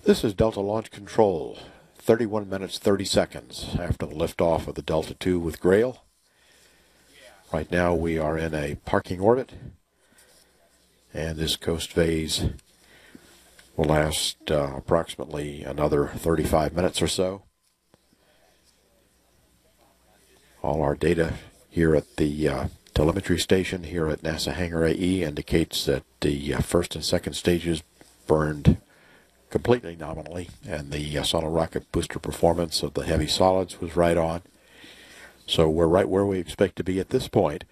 This is Delta Launch Control, 31 minutes 30 seconds after the liftoff of the Delta II with GRAIL. Right now we are in a parking orbit, and this coast phase will last approximately another 35 minutes or so. All our data here at the telemetry station here at NASA Hangar AE indicates that the first and second stages burned completely nominally, and the solid rocket booster performance of the heavy solids was right on. So we're right where we expect to be at this point.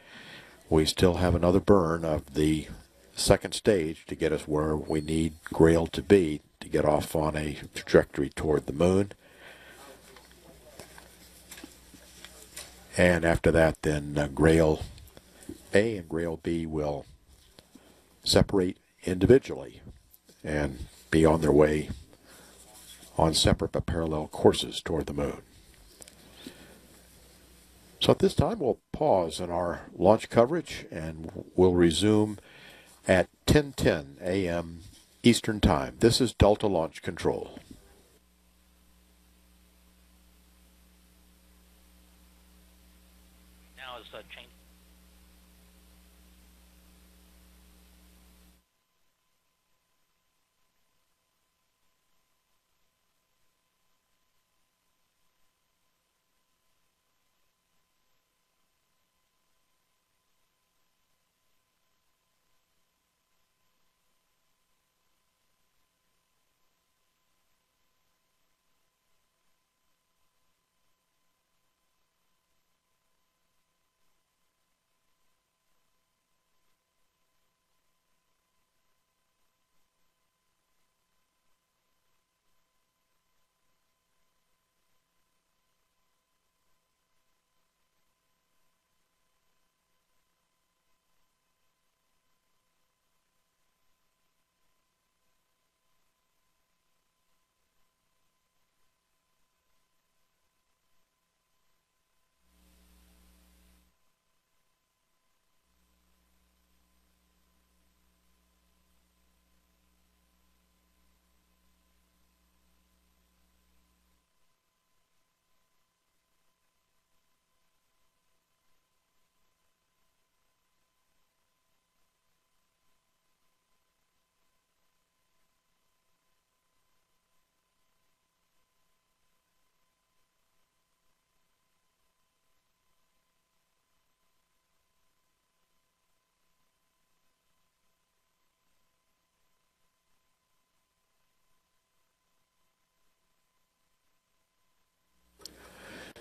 We still have another burn of the second stage to get us where we need GRAIL to be to get off on a trajectory toward the moon. And after that, then GRAIL A and GRAIL B will separate individually and be on their way on separate but parallel courses toward the moon. So at this time, we'll pause in our launch coverage, and we'll resume at 10:10 a.m. Eastern Time. This is Delta Launch Control. Now is change.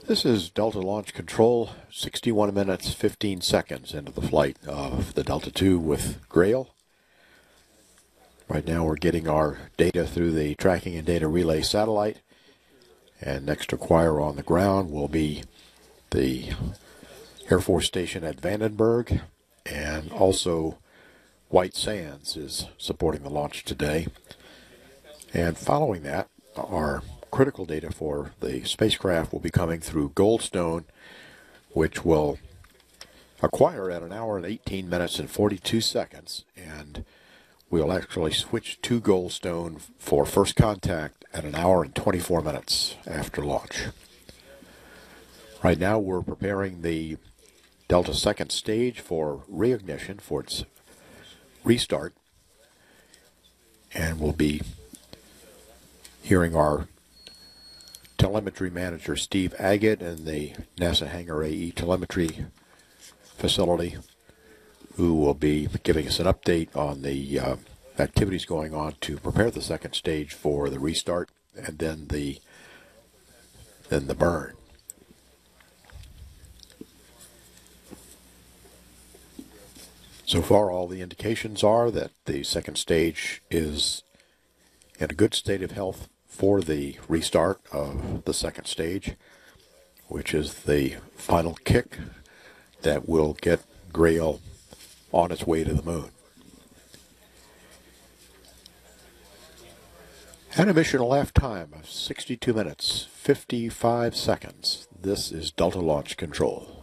This is Delta Launch Control, 61 minutes 15 seconds into the flight of the Delta II with GRAIL. Right now we're getting our data through the tracking and data relay satellite, and next to acquire on the ground will be the Air Force Station at Vandenberg, and also White Sands is supporting the launch today. And following that, our critical data for the spacecraft will be coming through Goldstone, which will acquire at 1 hour and 18 minutes and 42 seconds, and we'll actually switch to Goldstone for first contact at 1 hour and 24 minutes after launch. Right now we're preparing the Delta second stage for reignition, for its restart, and we'll be hearing our telemetry manager Steve Agate in the NASA Hangar AE telemetry facility, who will be giving us an update on the activities going on to prepare the second stage for the restart and then the burn. So far, all the indications are that the second stage is in a good state of health for the restart of the second stage, which is the final kick that will get GRAIL on its way to the moon. And a mission left time of 62 minutes, 55 seconds. This is Delta Launch Control.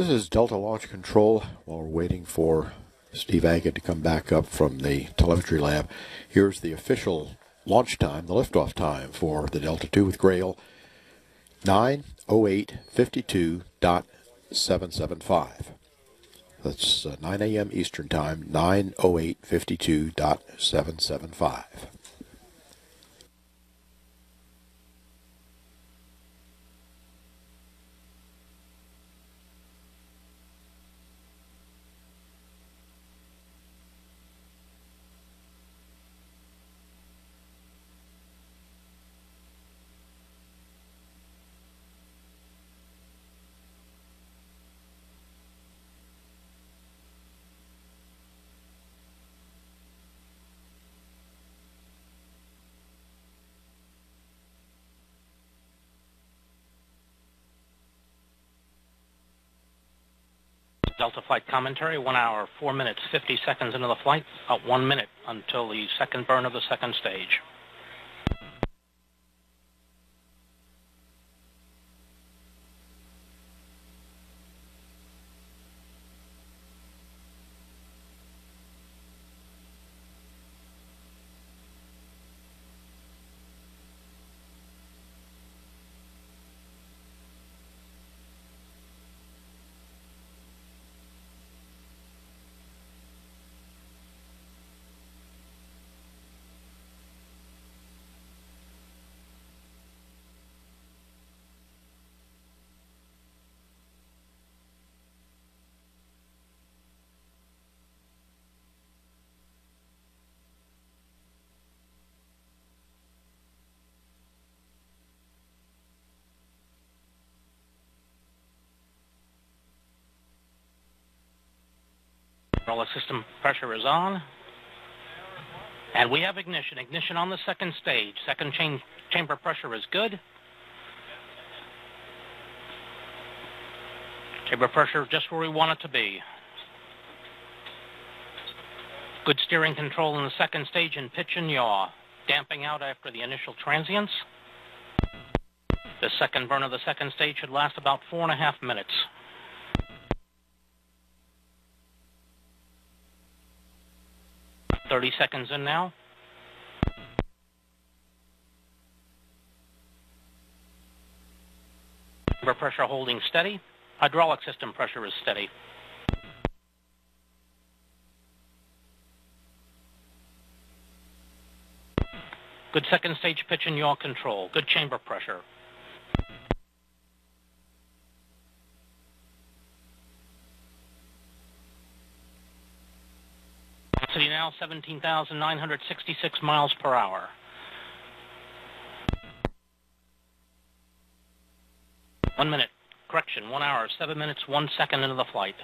This is Delta Launch Control while we're waiting for Steve Agate to come back up from the telemetry lab. Here's the official launch time, the liftoff time for the Delta II with GRAIL, 9:08:52.775. That's 9 a.m. Eastern Time, 9:08:52.775. Delta flight commentary, 1 hour, 4 minutes, 50 seconds into the flight, about 1 minute until the second burn of the second stage. Hydraulic system pressure is on. And we have ignition. Ignition on the second stage. Second chamber pressure is good. Chamber pressure just where we want it to be. Good steering control in the second stage in pitch and yaw. Damping out after the initial transients. The second burn of the second stage should last about 4.5 minutes. "30 seconds in now. Chamber pressure holding steady. Hydraulic system pressure is steady. Good second stage pitch and yaw control. Good chamber pressure. Velocity now 17,966 miles per hour. One minute. Correction, 1 hour, 7 minutes, 1 second into the flight.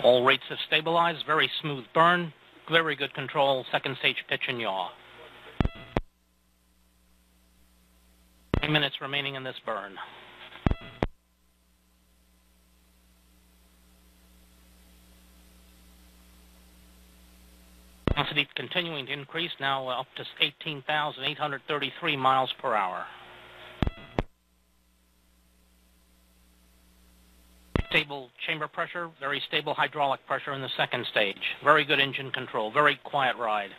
All rates have stabilized. Very smooth burn. Very good control. Second stage pitch and yaw. 3 minutes remaining in this burn. Velocity continuing to increase, now up to 18,833 miles per hour. Stable chamber pressure, very stable hydraulic pressure in the second stage. Very good engine control, very quiet ride.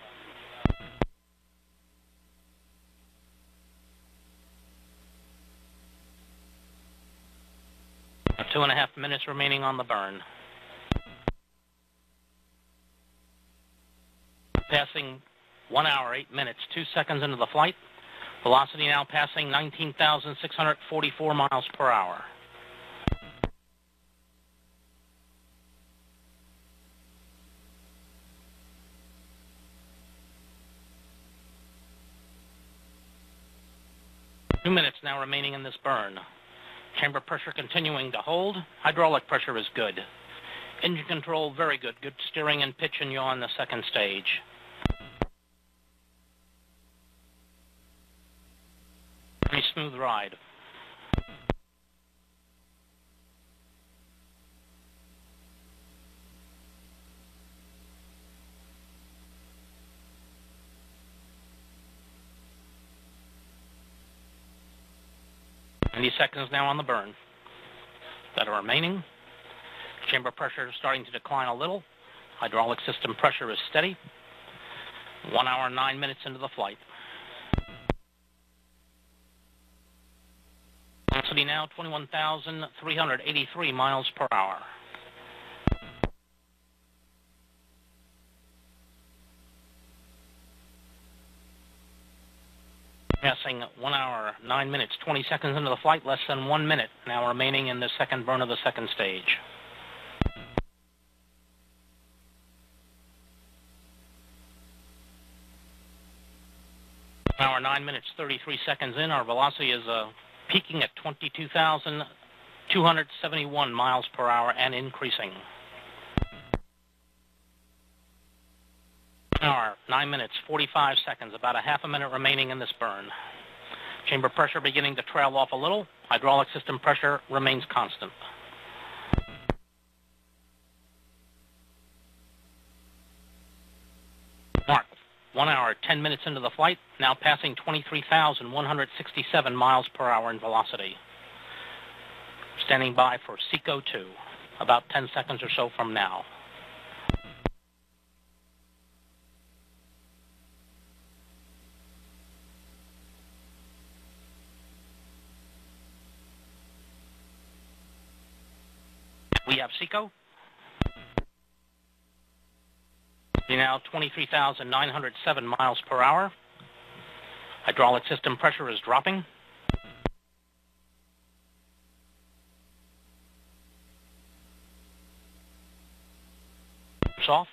About 2.5 minutes remaining on the burn. Passing 1 hour, 8 minutes, 2 seconds into the flight. Velocity now passing 19,644 miles per hour. Two minutes now remaining in this burn. Chamber pressure continuing to hold. Hydraulic pressure is good. Engine control very good. Good steering and pitch and yaw in the second stage. Very smooth ride. 90 seconds now on the burn that are remaining. Chamber pressure is starting to decline a little. Hydraulic system pressure is steady. 1 hour, 9 minutes into the flight. Velocity now 21,383 miles per hour. Passing 1 hour, 9 minutes, 20 seconds into the flight, less than 1 minute now remaining in the second burn of the second stage. 1 hour, 9 minutes, 33 seconds in. Our velocity is peaking at 22,271 miles per hour and increasing. 1 hour, 9 minutes, 45 seconds, about a half a minute remaining in this burn. Chamber pressure beginning to trail off a little. Hydraulic system pressure remains constant. Mark, 1 hour, 10 minutes into the flight, now passing 23,167 miles per hour in velocity. Standing by for SECO 2, about 10 seconds or so from now. We have SECO. Now 23,907 miles per hour. Hydraulic system pressure is dropping. Off.